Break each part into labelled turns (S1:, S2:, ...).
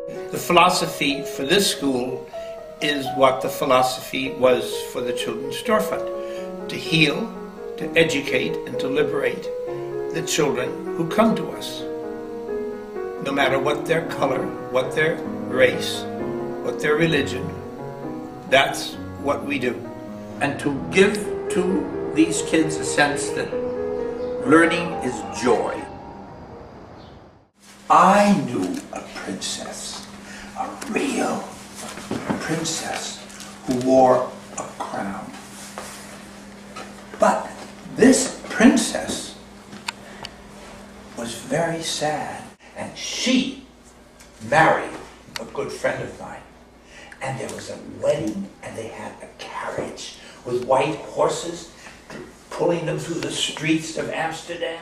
S1: The philosophy for this school is what the philosophy was for the Children's Storefront: to heal, to educate, and to liberate the children who come to us, no matter what their color, what their race, what their religion. That's what we do. And to give to these kids a sense that learning is joy. I knew a princess, a real princess who wore a crown. But this princess was very sad, and she married a good friend of mine. And there was a wedding, and they had a carriage with white horses pulling them through the streets of Amsterdam.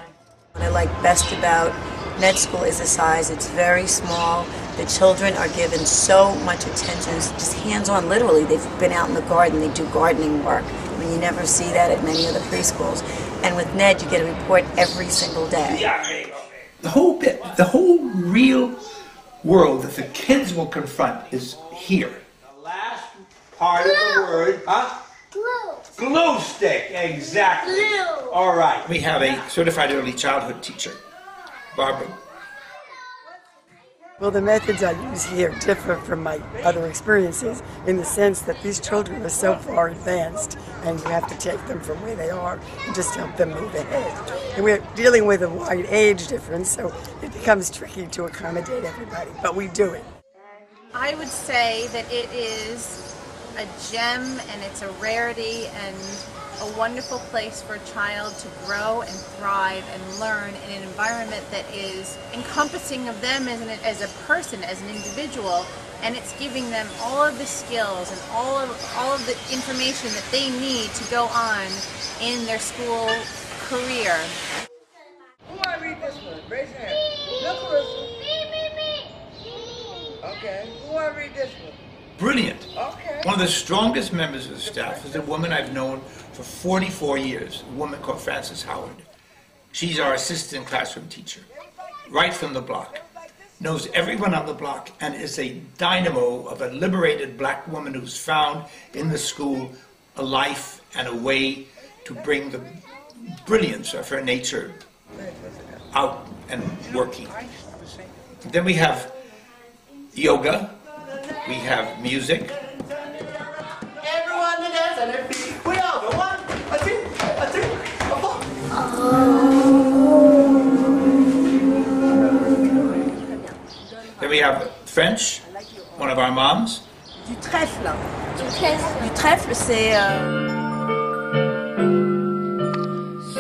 S2: What I like best about Ned School is the size. It's very small. The children are given so much attention. It's just hands-on, literally. They've been out in the garden. They do gardening work. I mean, you never see that at many of the preschools. And with Ned, you get a report every single day.
S1: The whole real world that the kids will confront is here. The last part of the word, huh? Glue. Glue stick, exactly. Glue. All right. We have a certified early childhood teacher, Barbara.
S3: Well, the methods I use here differ from my other experiences in the sense that these children are so far advanced, and you have to take them from where they are and just help them move ahead. And we're dealing with a wide age difference, so it becomes tricky to accommodate everybody, but we do it.
S4: I would say that it is a gem, and it's a rarity and a wonderful place for a child to grow and thrive and learn in an environment that is encompassing of them as a person, as an individual, and it's giving them all of the skills and all of the information that they need to go on in their school career.
S5: Who want to read this one? Raise your hand. Look, Carissa. Okay. Who want to read this one?
S1: Brilliant.
S5: Okay.
S1: One of the strongest members of the staff is a woman I've known for 44 years, a woman called Frances Howard. She's our assistant classroom teacher, right from the block. Knows everyone on the block and is a dynamo of a liberated black woman who's found in the school a life and a way to bring the brilliance of her nature out and working. Then we have yoga. We have music.
S5: Everyone to dance on their feet. We all go 1, 2, 3, 4.
S1: Then we have French, one of our moms.
S2: Du trèfle. Du trèfle, c'est...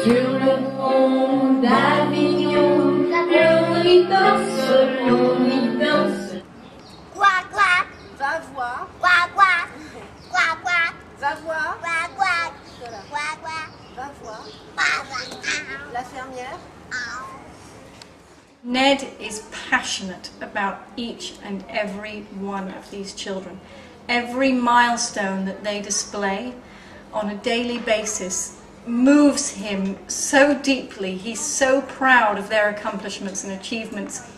S6: Sur le pont d'Avignon, on y danse, on y danse.
S7: Quack, quack.
S4: Va voir,
S7: Quack, quack. Quack, quack.
S4: va voir,
S7: Quack, quack. Quack, quack.
S4: va voir,
S7: Quack, quack.
S4: la fermière.
S8: Ned is passionate about each and every one of these children. Every milestone that they display on a daily basis moves him so deeply. He's so proud of their accomplishments and achievements.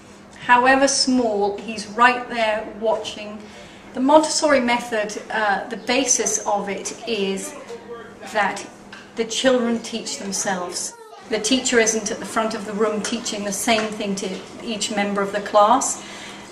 S8: However small, he's right there watching. The Montessori method, the basis of it is that the children teach themselves. The teacher isn't at the front of the room teaching the same thing to each member of the class.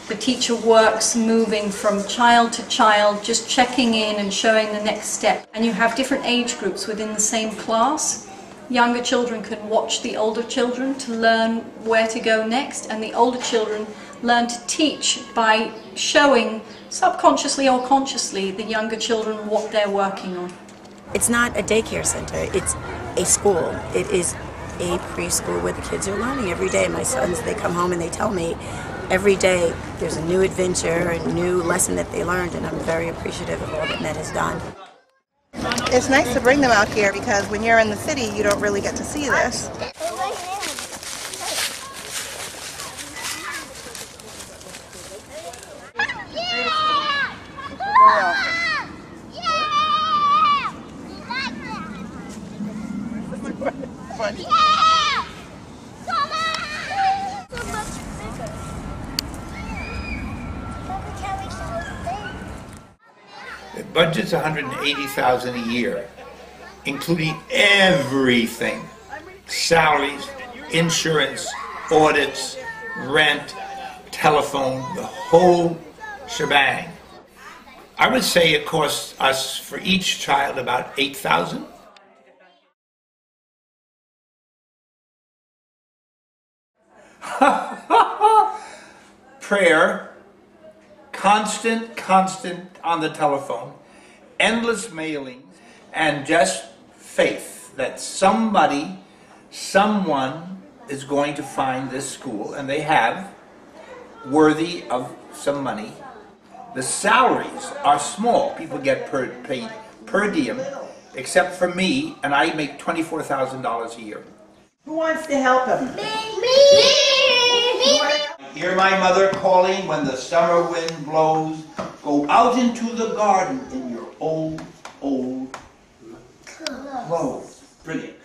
S8: The teacher works moving from child to child, just checking in and showing the next step. And you have different age groups within the same class. Younger children can watch the older children to learn where to go next, and the older children learn to teach by showing, subconsciously or consciously, the younger children what they're working on.
S2: It's not a daycare center, it's a school. It is a preschool where the kids are learning every day. My sons, they come home and they tell me every day there's a new adventure, a new lesson that they learned, and I'm very appreciative of all that Ned has done.
S9: It's nice to bring them out here because when you're in the city, you don't really get to see this.
S1: The budget's $180,000 a year, including everything: salaries, insurance, audits, rent, telephone, the whole shebang. I would say it costs us for each child about $8,000. Prayer, constant on the telephone, endless mailings, and just faith that someone is going to find this school, and they have, worthy of some money. The salaries are small. People get paid per diem, except for me, and I make $24,000 a year.
S5: Who wants to help him?
S1: Hear my mother calling when the summer wind blows. Go out into the garden in your old clothes. Brilliant.